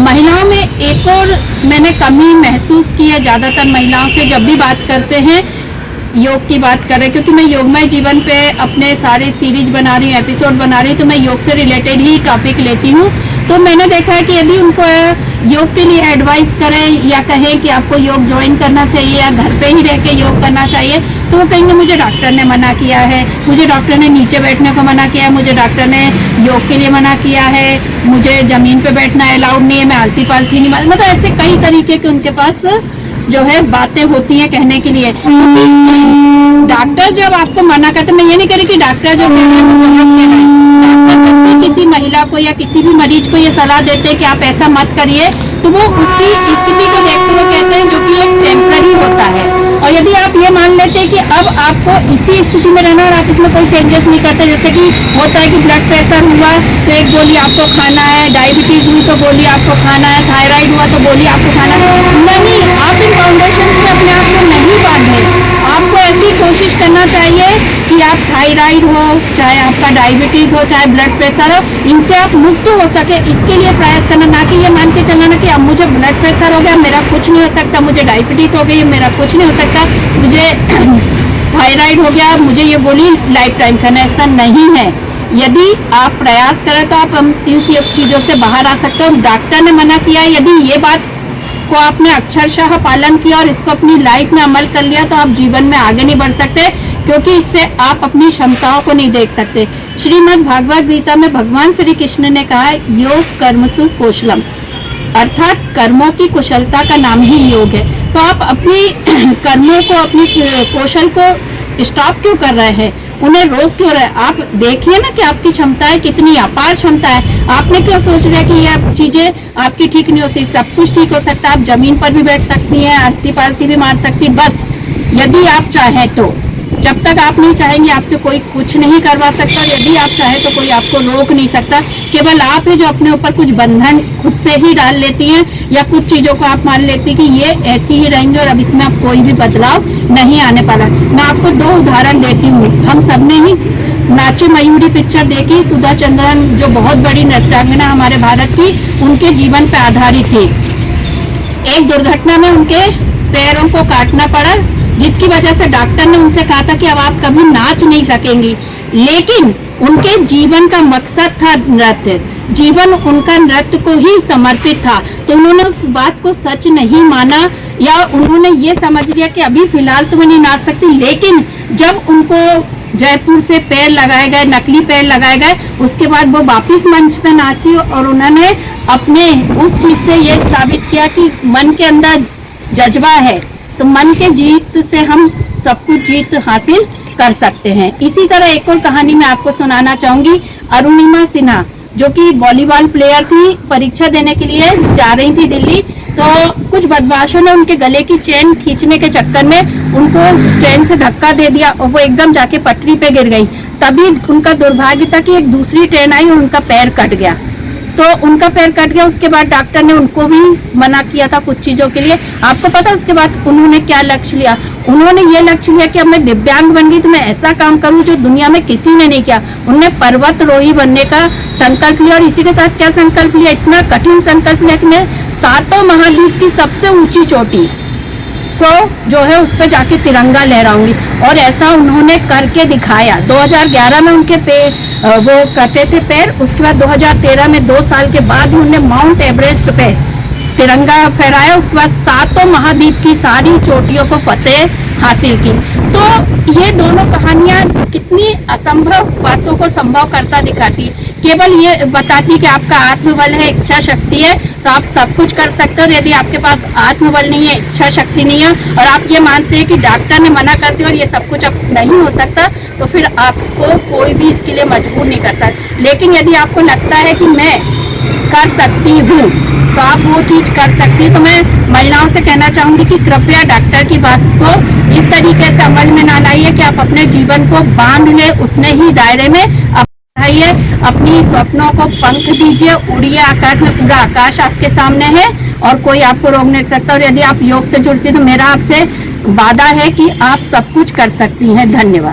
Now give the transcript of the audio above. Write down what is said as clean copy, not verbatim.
महिलाओं में एक और मैंने कमी महसूस की है, ज़्यादातर महिलाओं से जब भी बात करते हैं योग की बात कर रहे हैं, क्योंकि मैं योगमय जीवन पे अपने सारे सीरीज बना रही हूँ, एपिसोड बना रही हूँ, तो मैं योग से रिलेटेड ही टॉपिक लेती हूँ। तो मैंने देखा है कि यदि उनको योग के लिए एडवाइस करें या कहें कि आपको योग ज्वाइन करना चाहिए या घर पे ही रह के योग करना चाहिए, तो वो कहेंगे मुझे डॉक्टर ने मना किया है, मुझे डॉक्टर ने नीचे बैठने को मना किया है, मुझे डॉक्टर ने योग के लिए मना किया है, मुझे ज़मीन पे बैठना अलाउड नहीं है, मैं आलती पालती नहीं, मतलब ऐसे कई तरीके के उनके पास जो है बातें होती हैं कहने के लिए। डॉक्टर जब आपको मना करते, मैं ये नहीं कह रही कि डॉक्टर जो किसी महिला को या किसी भी मरीज को ये सलाह देते हैं कि आप ऐसा मत करिए, तो वो उसकी स्थिति को देखते हुए कहते हैं, जो कि एक टेम्पररी होता है। और यदि आप ये मान लेते हैं कि अब आपको इसी स्थिति में रहना और आप इसमें कोई चेंजेस नहीं करते, जैसे कि होता है कि ब्लड प्रेशर हुआ तो एक गोली आपको खाना है, डायबिटीज हुई तो गोली आपको खाना है, थायराइड हुआ तो गोली आपको खाना है, नहीं, आप इन फाउंडेशन से अपने आप को नहीं बांधे। आपको ऐसी कोशिश करना चाहिए कि आप थायराइड हो, चाहे आपका डायबिटीज हो, चाहे ब्लड प्रेशर हो, इनसे आप मुक्त हो सके, इसके लिए प्रयास करना, ना कि ये मान के चलना कि अब मुझे ब्लड प्रेशर हो गया मेरा कुछ नहीं हो सकता, मुझे डायबिटीज हो गई मेरा कुछ नहीं हो सकता, मुझे थायराइड हो गया मुझे ये गोली लाइफ टाइम खाना, ऐसा नहीं है। यदि आप प्रयास करें तो आप इन चीज़ों से बाहर आ सकते हो। डॉक्टर ने मना किया, यदि ये बात को आपने अक्षरशः पालन किया और इसको अपनी लाइफ में अमल कर लिया, तो आप जीवन में आगे नहीं बढ़ सकते, क्योंकि इससे आप अपनी क्षमताओं को नहीं देख सकते। श्रीमद् भागवत गीता में भगवान श्री कृष्ण ने कहा, योग कर्मसु कौशलम, अर्थात कर्मों की कुशलता का नाम ही योग है। तो आप अपनी कर्मों को, अपनी कौशल को स्टॉप क्यों कर रहे हैं, उन्हें रोक क्यों रहे? आप देखिए ना कि आपकी क्षमताएं कितनी अपार क्षमता है। आपने क्यों सोच लिया कि ये चीजें आपकी ठीक नहीं हो सकती? सब कुछ ठीक हो सकता है। आप जमीन पर भी बैठ सकती हैं, आलती पालती भी मार सकती, बस यदि आप चाहें तो। जब तक आप नहीं चाहेंगे आपसे कोई कुछ नहीं करवा सकता, और यदि आप चाहें तो कोई आपको रोक नहीं सकता। केवल आप है जो अपने ऊपर कुछ बंधन खुद से ही डाल लेती हैं, या कुछ चीज़ों को आप मान लेती हैं कि ये ऐसी ही रहेंगे और अब इसमें आप कोई भी बदलाव नहीं आने वाला। मैं आपको 2 उदाहरण देती हूँ। हम सबने ही नाचे मयूरी पिक्चर देखी, सुधा चंद्रन जो बहुत बड़ी नृत्यांगना हमारे भारत की, उनके जीवन पर आधारित थी। एक दुर्घटना में उनके पैरों को काटना पड़ा, जिसकी वजह से डॉक्टर ने उनसे कहा था कि अब आप कभी नाच नहीं सकेंगी, लेकिन उनके जीवन का मकसद था नृत्य, जीवन उनका नृत्य को ही समर्पित था। तो उन्होंने उस बात को सच नहीं माना, या उन्होंने ये समझ लिया कि अभी फिलहाल तो मैं नहीं नाच सकती। लेकिन जब उनको जयपुर से पैर लगाए गए, नकली पैर लगाए गए, उसके बाद वो वापिस मंच पे नाची और उन्होंने अपने उस चीज से ये साबित किया कि मन के अंदर जज्बा है, तो मन के जीत से हम सब कुछ जीत हासिल कर सकते हैं। इसी तरह एक और कहानी मैं आपको सुनाना चाहूंगी। अरुणिमा सिन्हा जो कि वॉलीबॉल प्लेयर थी, परीक्षा देने के लिए जा रही थी दिल्ली, तो कुछ बदमाशों ने उनके गले की चेन खींचने के चक्कर में उनको ट्रेन से धक्का दे दिया और वो एकदम जाके पटरी पे गिर गई। तभी उनका दुर्भाग्य था कि एक दूसरी ट्रेन आई और उनका पैर कट गया। तो उनका पैर कट गया, उसके बाद डॉक्टर ने उनको भी मना किया था कुछ चीज़ों के लिए। आपको पता है उसके बाद उन्होंने क्या लक्ष्य लिया? उन्होंने ये लक्ष्य लिया कि अब मैं दिव्यांग बन गई तो मैं ऐसा काम करूं जो दुनिया में किसी ने नहीं किया। उन्होंने पर्वतारोही बनने का संकल्प लिया, और इसी के साथ क्या संकल्प लिया? इतना कठिन संकल्प लिया कि मैं 7 महाद्वीप की सबसे ऊंची चोटी को जो है उस पर जाके तिरंगा लहराऊंगी, और ऐसा उन्होंने करके दिखाया। 2011 में उनके वो कटे थे पैर, उसके बाद 2013 में 2 साल के बाद उन्होंने माउंट एवरेस्ट पे तिरंगा फहराया। उसके बाद 7 महाद्वीप की सारी चोटियों को फतेह हासिल की। तो ये दोनों कहानियां कितनी असंभव बातों को संभव करता दिखाती है। केवल ये बताती कि आपका आत्मबल है, इच्छा शक्ति है, तो आप सब कुछ कर सकते हो। यदि आपके पास आत्मबल नहीं है, इच्छा शक्ति नहीं है, और आप ये मानते हैं कि डॉक्टर ने मना कर दिया और ये सब कुछ अब नहीं हो सकता, तो फिर आपको कोई भी इसके लिए मजबूर नहीं कर सकता। लेकिन यदि आपको लगता है कि मैं कर सकती हूँ, तो आप वो चीज कर सकती है। तो मैं महिलाओं से कहना चाहूंगी कि कृपया डॉक्टर की बात को इस तरीके से अमल में ना लाइए कि आप अपने जीवन को बांध ले उतने ही दायरे में बढ़ाइए। अपनी स्वप्नों को पंख दीजिए, उड़िए आकाश में। पूरा आकाश आपके सामने है और कोई आपको रोक नहीं सकता। और यदि आप योग से जुड़ती हैं तो मेरा आपसे वादा है कि आप सब कुछ कर सकती हैं। धन्यवाद।